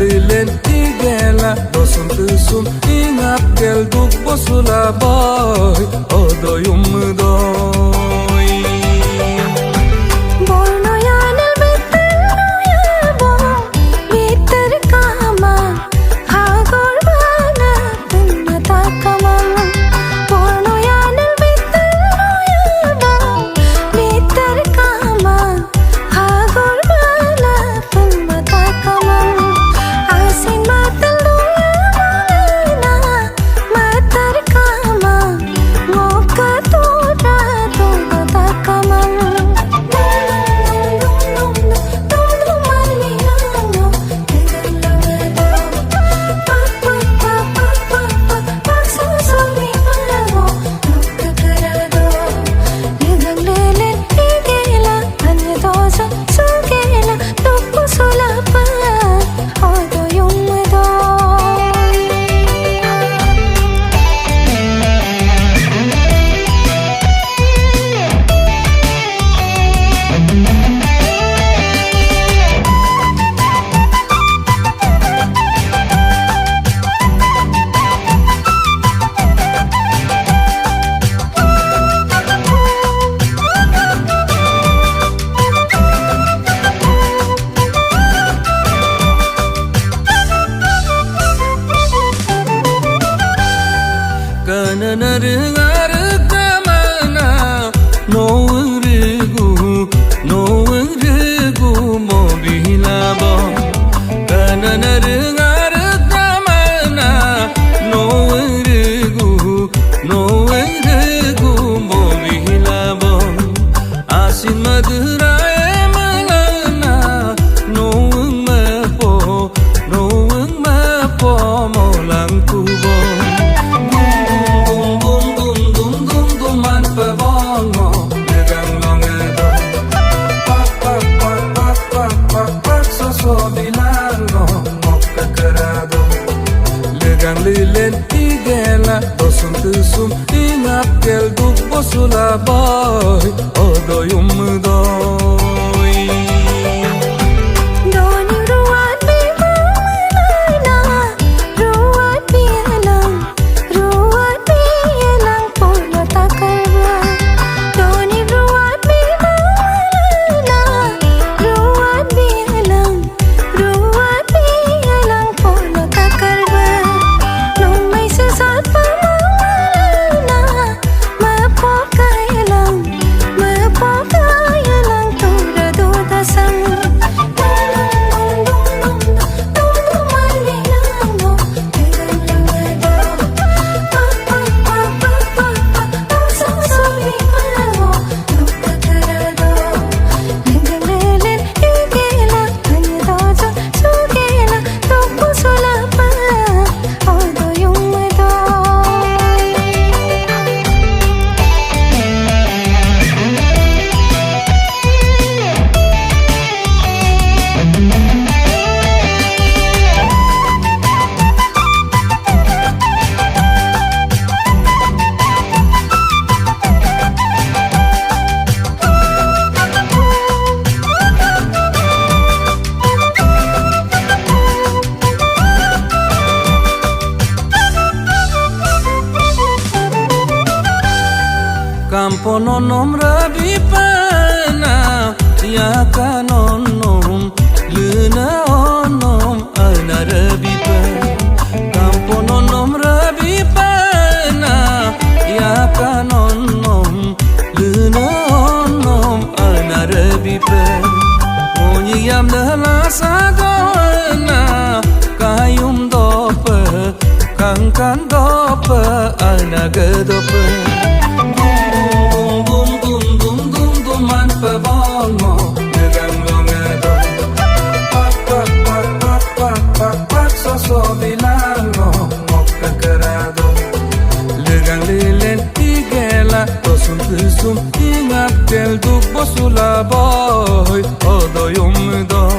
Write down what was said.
lilen igela dosun tusum ingat kel duk bosula boy odoyum doy borno yanel betelnoyabo bitter kama hagor bana tunata kamam borno yanel betelnoyabo bitter kama hagor bana tunata kamam asin mataluyamana matar kama moka tura tunata kamam kananaringar kamana nourigu mobilabo kananaringar kamana nourigu mobilabo asin madurae malana noung mapo molang kubo lilen igela dosun tusum ingat kel duk bosula boy odoyum doy doni ruat bimalana ruat bialang polo takalba doni ruat bimalana ruat bialang polo takalba Campo nonom rabi pana ya kanonom luna onom ana rabi pana Campo nonom rabi pana ya kanonom luna onom ana rabi pana Onyi yam dala sagona kayum dope kangkan dope ana gedope dosun tusum ingat kel duk bosula boy odoyum doy